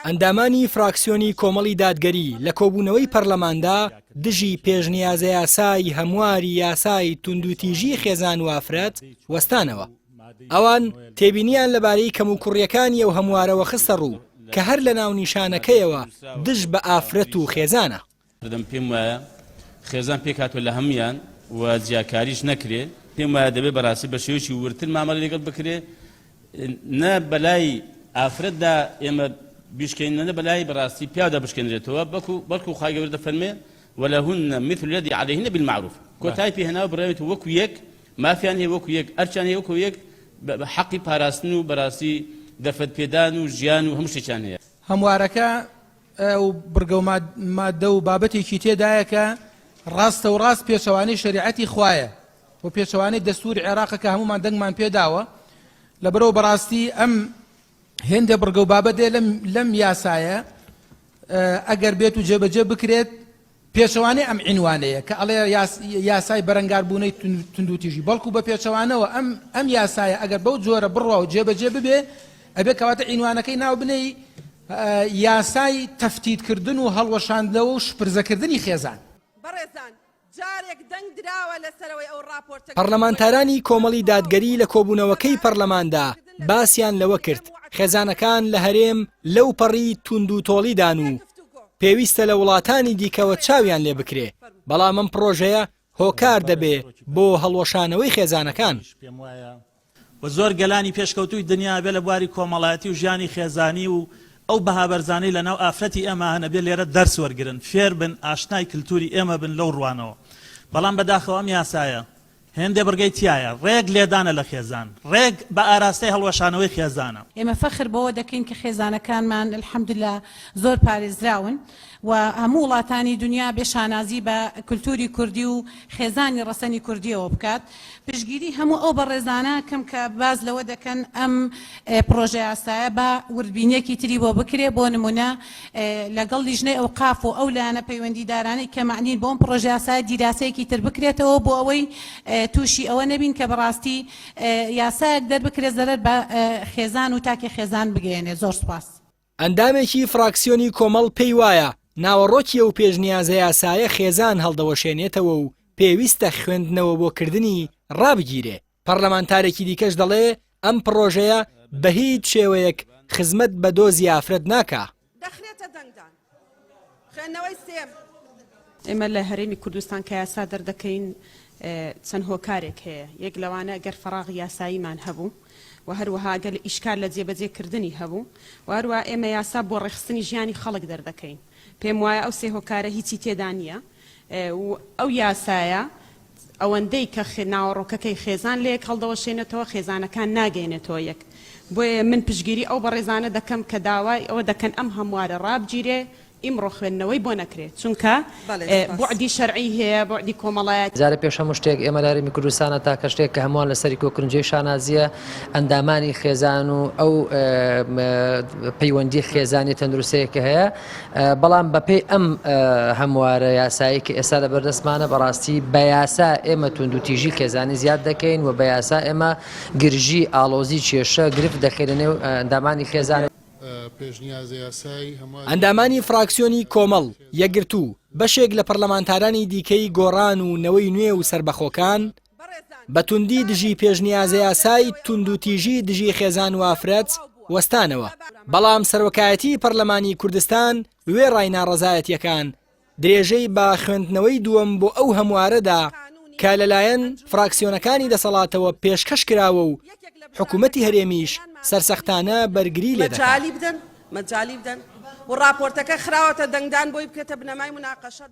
ئەندامانی فراکسیۆنی کۆمەڵی دادگەری لە کۆبوونەوەی پەرلەماندا دژی پێشنیازە یاسای هەمواری یاسای توندوتیژی خێزان و ئافرەت وەستانەوە. ئەوان تێبینیان لەبارەی کەموکوڕیەکانی ئەو هەموارەوە خستە ڕوو کە هەر لە ناو نیشانەکەیەوە دژ بە ئافرەت و خێزانە. پێم وایە خێزان پێکاتوە لە هەمویان و جیاکاریش نەکرێ، پێم وایە دەبێت بەڕاستی بە شێوەیەکی ورتر مامەڵە لەگەڵ بکرێ، نە بەلای ئافرەتدا ئێمە بیشکەین، نە بەلای بەڕاستی پیادا بشکێنرێتەوە، بەڵکو خوای گەورە دەفەرمێ وەلەهن مثل الذي عليهن بالمعروف. کۆتایی پێهێناوە بڕێت وەکو یەک، مافیان هەیە وەکو یەک، ئەرچیان هەیە وەکو یەک، حەقی پاراستن و بەڕاستی دەفەت پێدان و ژیان و هەموو شتێکیان هەیە. هەموارەکە و بڕگە و مادە و بابەتێکی تێدایە کە ڕاستە و ڕاست پێچەوانەی شریعەتی خوایە و پێچەوانەی دەستوری عێراقە کە هەمومان دەنگمان پێداوە. لەبەرەوە بەڕاستی ئەم هێندە بڕگە و بابەتێ لەم یاسایە ئەگەر بێت و جێبەجێ بکرێت پێچەوانەی ئەم عینوانەیە کە ئەڵێ یاسای بەرەنگاربوونەی توندوتیژی، بەڵکو بە پێچەوانەوە ئەم یاسایە ئەگەر بەو جۆرە بڕوا و جێبەجێ ببێ ئەبێ کەواتە عینوانەکەی ناو بنەی یاسای تەفتیتکردن و هەڵوەشاندنەوە و شپرزەکردنی خێزان. پەرلەمانتارانی کۆمەڵی دادگەری لە کۆبوونەوەکەی پەرلەماندا باسییان لەوە کرد خێزانەکان لە هەرێم لەو پەڕی توند و تۆڵیدان و پێویستە لە وڵاتانی دیکەوە چاویان لێ بکرێ، بەڵام ئەم پرۆژەیە هۆکار دەبێ بۆ هەڵوەشانەوەی خێزانەکان. و زۆر گەلانی پێشکەوتوی دنیا بێ لە بواری کۆمەڵایەتی و ژیانی خێزانی و ئەو بەهابەرزانەی لە ناو ئافرەتی ئێمە هەنە بێ لێرە دەرس وەرگرن، فێر بن، ئاشنای کللتوری ئێمە بن لەو ڕوانەوە. بەڵام بەداخەوە ئەم یاسایە هێندێ بڕگەی تایە، ڕێک لێدانە لە خێزان، ڕێک بە ئاراستەی هەڵوەشانەوەی خێزانە. ئێمە فەخر بەوە دەکەین کە خێزانەکانمان الحەمدوللا زۆر پارێزراون و هەموو وڵاتانی دنیا بێشانازی بە کولتوری کوردی و خێزانی ڕەسەنی کوردیەوە بکات. پشگیری هەموو ئەو بەڕێزانە کەم کە باز لەوە دەکەن ئەم پرۆژە یاسایە بە وردبینێکی تری بۆ بکرێ، بۆ نمونە لەگەڵ لیژنەی ئەوقاف و ئەو لایەنە پەیوەندیدارانی کە معنین بۆ ئەم پرۆژە یاسایە دیراسەیەکی تر بکرێتەوە بۆ ئەوەی تووشی ئەوە نەبین کە بەڕاستی یاسایەک دەربکرێت زەرەر بە خێزان و تاکێ خێزان بگەێنێ. زۆر سوپاس. ئەندامێکی فراکسیۆنی کۆمەڵ پێی وایە ناوەڕۆکیە و پێشنیازە یاسایە خێزان هەڵدەوەشێنێتەوە و پێویستە خوێندنەوە بۆکردنی ڕابگیرێ. پەرلەمانتارێکی دیکەش دەڵێ ئەم پرۆژەیە بە هیچ شێوەیەک خزمەت بە دۆزی ئافرەت ناکا. ئێمە لە هەرێمی کوردستان کە یاسا دەردەکەین چەند هۆکارێک هەیە. یەک لەوانە گەر فەراغ یاساییمان هەبوو و هەروەها گەل ئیشکال لە جێبەجێکردنی هەبوو و هەروە ئێمە یاسا بۆ ڕێخستنی ژیانی خەڵک دەردەکەین. پێم وایە ئەو سێ هۆکارە هیچی تێدا نییە و ئەو یاسایە ئەوەندەی کە ناوەڕۆکەکەی خێزان لێک هەڵدەوەشێنێتەوە خێزانەکان ناگەێنێتەوە یەک. بۆیە من پشگیری ئەو بەڕێزانە دەکەم کە داوای ئەوە دەکەن ئەم هەموارە ڕابگیرێ، ئیمڕۆ خوێندنەوەی بۆ نەکرێت، چونکە بوعدی شەرعی هەیە، بوعدی کۆمەڵایەت. جارە پێش هەموو شتێک ئێمە لە هەرێمی کوردستانە تا کە شتێک کە هەمووان لەسەری کۆکردنجەی شانازیە ئەندامانی خێزان و ئەو پەیوەندی خێزانی تەندروستەیەکە هەیە. بەڵام بەپێی ئەم هەموارە یاسایی کە ئێستا لە بەردەستمانە بەڕاستی بە یاسا ئێمە توندوتیژی خێزانی زیاد دەکەین و بە یاسا ئێمە گرژی ئاڵۆزی کێشە گرفت دەخێنە نێو ئەندامانی خێزان. ئەندامانی فراکسیۆنی کۆمەڵ یەکگرتوو بەشێک لە پەرلەمانتارانی دیکەی گۆڕان و نەوەی نوێ و سربەخۆکان بە توندی دژی پێشنیازە یاسای توندوتیژی دژی خێزان و ئافرەت وەستانەوە. بەڵام سەرۆکایەتی پەرلەمانی کوردستان وێ ڕای ناڕەزایەتیەکان درێژەی بە خوێندنەوەی دووەم بۆ ئەو هەموارەدا کە لەلایەن فراکسیۆنەکانی دەسەڵاتەوە پێشکەش کراوە و حکوومەتی هەرێمیش سەرسەختانە بەرگری لێ دەکات. مەجالی بدەن و راپۆرتەکە خراوەتە دەنگدان بۆی بکرێتە بنەمای مناقەشە.